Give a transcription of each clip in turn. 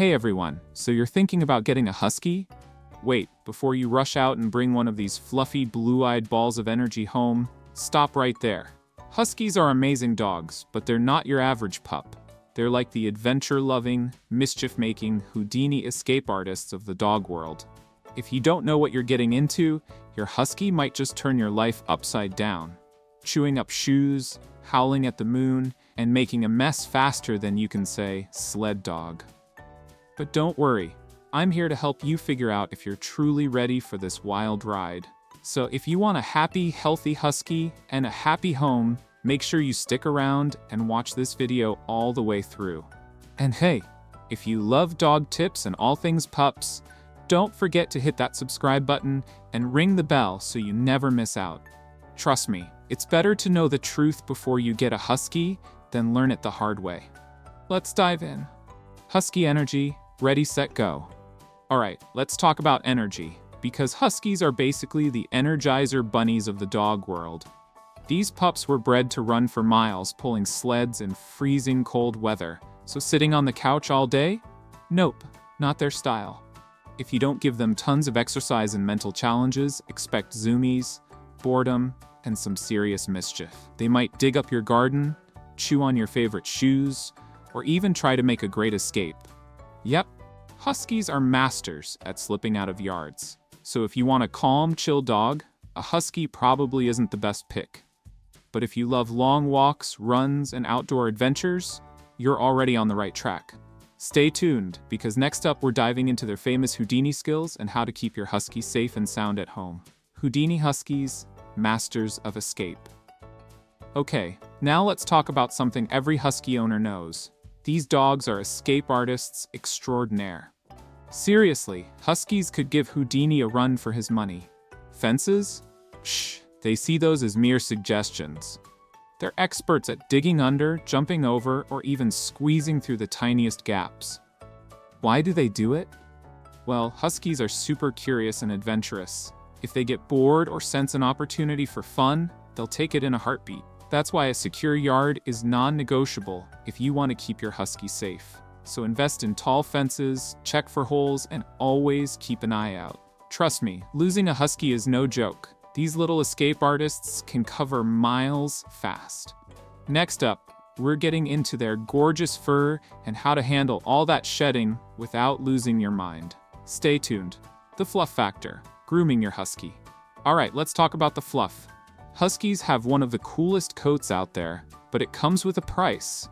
Hey everyone, so you're thinking about getting a husky? Wait, before you rush out and bring one of these fluffy, blue-eyed balls of energy home, stop right there. Huskies are amazing dogs, but they're not your average pup. They're like the adventure-loving, mischief-making Houdini escape artists of the dog world. If you don't know what you're getting into, your husky might just turn your life upside down, chewing up shoes, howling at the moon, and making a mess faster than you can say, sled dog. But don't worry, I'm here to help you figure out if you're truly ready for this wild ride. So if you want a happy, healthy husky and a happy home, make sure you stick around and watch this video all the way through. And hey, if you love dog tips and all things pups, don't forget to hit that subscribe button and ring the bell so you never miss out. Trust me, it's better to know the truth before you get a husky than learn it the hard way. Let's dive in. Husky energy, ready, set, go. Alright, let's talk about energy, because huskies are basically the energizer bunnies of the dog world. These pups were bred to run for miles pulling sleds in freezing cold weather, so sitting on the couch all day? Nope, not their style. If you don't give them tons of exercise and mental challenges, expect zoomies, boredom, and some serious mischief. They might dig up your garden, chew on your favorite shoes, or even try to make a great escape. Yep, huskies are masters at slipping out of yards. So if you want a calm, chill dog, a husky probably isn't the best pick. But if you love long walks, runs, and outdoor adventures, you're already on the right track. Stay tuned, because next up we're diving into their famous Houdini skills and how to keep your husky safe and sound at home. Houdini Huskies, masters of escape. Okay, now let's talk about something every husky owner knows. These dogs are escape artists extraordinaire. Seriously, huskies could give Houdini a run for his money. Fences? Shh, they see those as mere suggestions. They're experts at digging under, jumping over, or even squeezing through the tiniest gaps. Why do they do it? Well, huskies are super curious and adventurous. If they get bored or sense an opportunity for fun, they'll take it in a heartbeat. That's why a secure yard is non-negotiable if you want to keep your husky safe. So invest in tall fences, check for holes, and always keep an eye out. Trust me, losing a husky is no joke. These little escape artists can cover miles fast. Next up, we're getting into their gorgeous fur and how to handle all that shedding without losing your mind. Stay tuned. The fluff factor, grooming your husky. Alright, let's talk about the fluff. Huskies have one of the coolest coats out there, but it comes with a price.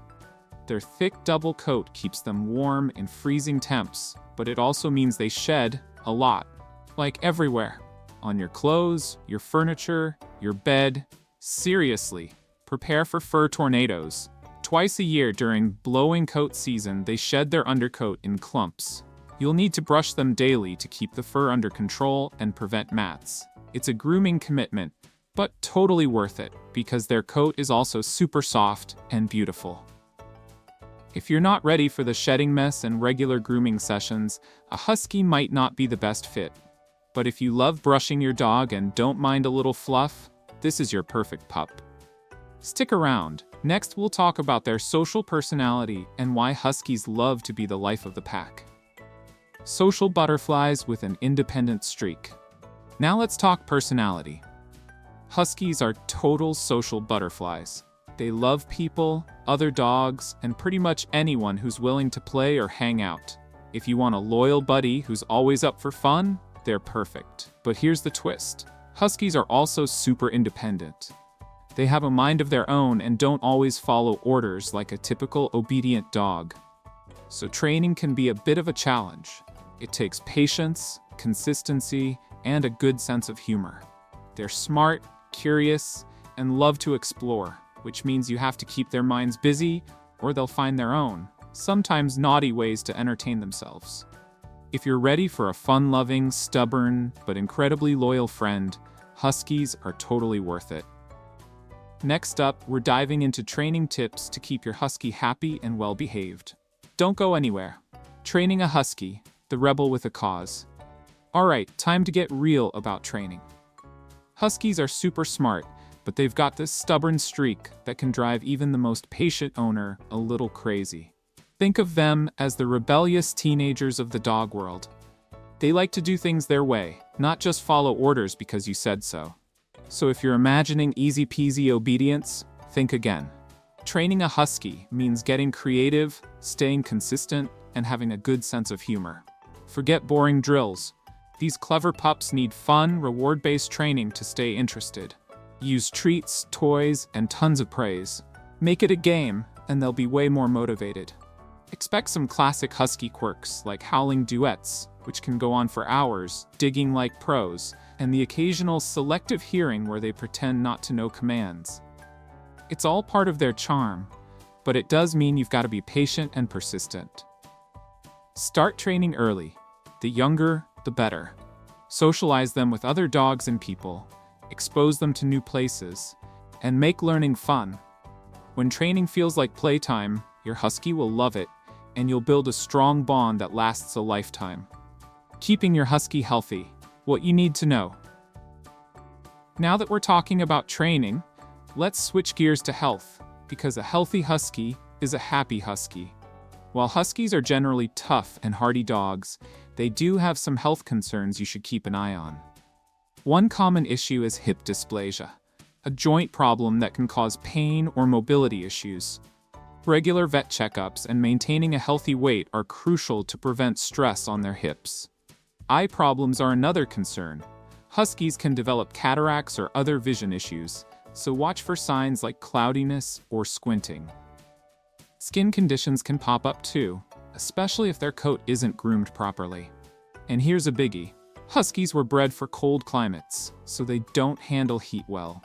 Their thick double coat keeps them warm in freezing temps, but it also means they shed a lot. Like everywhere. On your clothes, your furniture, your bed. Seriously, prepare for fur tornadoes. Twice a year during blowing coat season, they shed their undercoat in clumps. You'll need to brush them daily to keep the fur under control and prevent mats. It's a grooming commitment, but totally worth it, because their coat is also super soft and beautiful. If you're not ready for the shedding mess and regular grooming sessions, a husky might not be the best fit. But if you love brushing your dog and don't mind a little fluff, this is your perfect pup. Stick around. Next, we'll talk about their social personality and why huskies love to be the life of the pack. Social butterflies with an independent streak. Now let's talk personality. Huskies are total social butterflies. They love people, other dogs, and pretty much anyone who's willing to play or hang out. If you want a loyal buddy who's always up for fun, they're perfect. But here's the twist. Huskies are also super independent. They have a mind of their own and don't always follow orders like a typical obedient dog. So training can be a bit of a challenge. It takes patience, consistency, and a good sense of humor. They're smart, curious, and love to explore, which means you have to keep their minds busy or they'll find their own, sometimes naughty ways to entertain themselves. If you're ready for a fun-loving, stubborn, but incredibly loyal friend, huskies are totally worth it. Next up, we're diving into training tips to keep your husky happy and well-behaved. Don't go anywhere. Training a husky, the rebel with a cause. Alright, time to get real about training. Huskies are super smart, but they've got this stubborn streak that can drive even the most patient owner a little crazy. Think of them as the rebellious teenagers of the dog world. They like to do things their way, not just follow orders because you said so. So if you're imagining easy-peasy obedience, think again. Training a husky means getting creative, staying consistent, and having a good sense of humor. Forget boring drills. These clever pups need fun, reward-based training to stay interested. Use treats, toys, and tons of praise. Make it a game, and they'll be way more motivated. Expect some classic husky quirks like howling duets, which can go on for hours, digging like pros, and the occasional selective hearing where they pretend not to know commands. It's all part of their charm, but it does mean you've got to be patient and persistent. Start training early. The younger, the better. Socialize them with other dogs and people, expose them to new places, and make learning fun. When training feels like playtime, your husky will love it, and you'll build a strong bond that lasts a lifetime. Keeping your husky healthy. What you need to know. Now that we're talking about training, let's switch gears to health, because a healthy husky is a happy husky. While huskies are generally tough and hardy dogs, they do have some health concerns you should keep an eye on. One common issue is hip dysplasia, a joint problem that can cause pain or mobility issues. Regular vet checkups and maintaining a healthy weight are crucial to prevent stress on their hips. Eye problems are another concern. Huskies can develop cataracts or other vision issues, so watch for signs like cloudiness or squinting. Skin conditions can pop up too, especially if their coat isn't groomed properly. And here's a biggie. Huskies were bred for cold climates, so they don't handle heat well.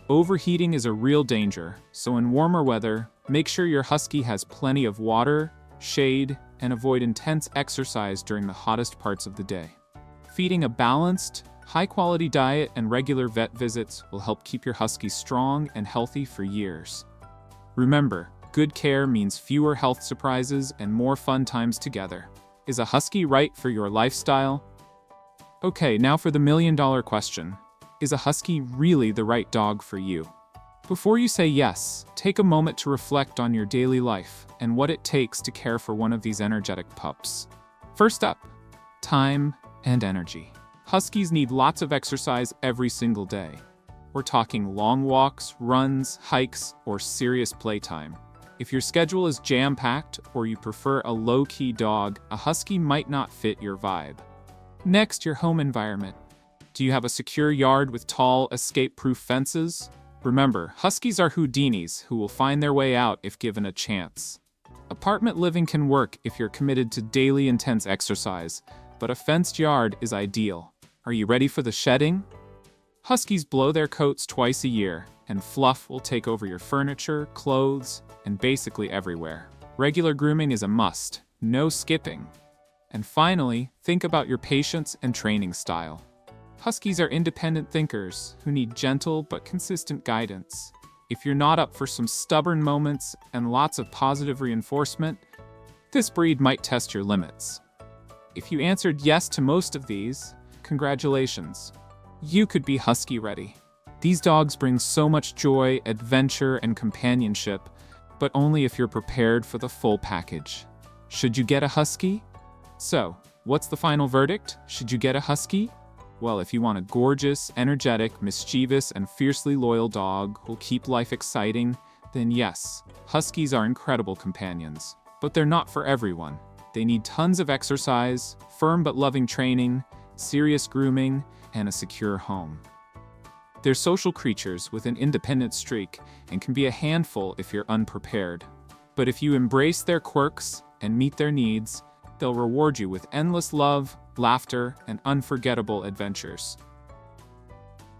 Overheating is a real danger, so in warmer weather, make sure your husky has plenty of water, shade, and avoid intense exercise during the hottest parts of the day. Feeding a balanced, high-quality diet and regular vet visits will help keep your husky strong and healthy for years. Remember, good care means fewer health surprises and more fun times together. Is a husky right for your lifestyle? Okay, now for the million-dollar question. Is a husky really the right dog for you? Before you say yes, take a moment to reflect on your daily life and what it takes to care for one of these energetic pups. First up, time and energy. Huskies need lots of exercise every single day. We're talking long walks, runs, hikes, or serious playtime. If your schedule is jam-packed or you prefer a low-key dog, a husky might not fit your vibe. Next, your home environment. Do you have a secure yard with tall, escape-proof fences? Remember, huskies are Houdinis who will find their way out if given a chance. Apartment living can work if you're committed to daily intense exercise, but a fenced yard is ideal. Are you ready for the shedding? Huskies blow their coats twice a year, and fluff will take over your furniture, clothes, and basically everywhere. Regular grooming is a must, no skipping. And finally, think about your patience and training style. Huskies are independent thinkers who need gentle but consistent guidance. If you're not up for some stubborn moments and lots of positive reinforcement, this breed might test your limits. If you answered yes to most of these, congratulations. You could be husky ready. These dogs bring so much joy, adventure, and companionship, but only if you're prepared for the full package. Should you get a husky? So, what's the final verdict? Should you get a husky? Well, if you want a gorgeous, energetic, mischievous, and fiercely loyal dog who'll keep life exciting, then yes, huskies are incredible companions. But they're not for everyone. They need tons of exercise, firm but loving training, serious grooming, and a secure home. They're social creatures with an independent streak and can be a handful if you're unprepared. But if you embrace their quirks and meet their needs, they'll reward you with endless love, laughter, and unforgettable adventures.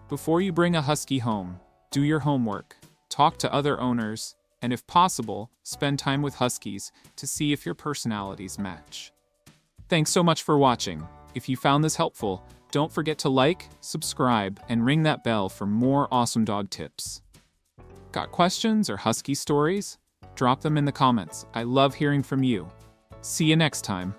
Before you bring a husky home, do your homework, talk to other owners, and if possible, spend time with huskies to see if your personalities match. Thanks so much for watching. If you found this helpful, don't forget to like, subscribe, and ring that bell for more awesome dog tips. Got questions or husky stories? Drop them in the comments. I love hearing from you. See you next time.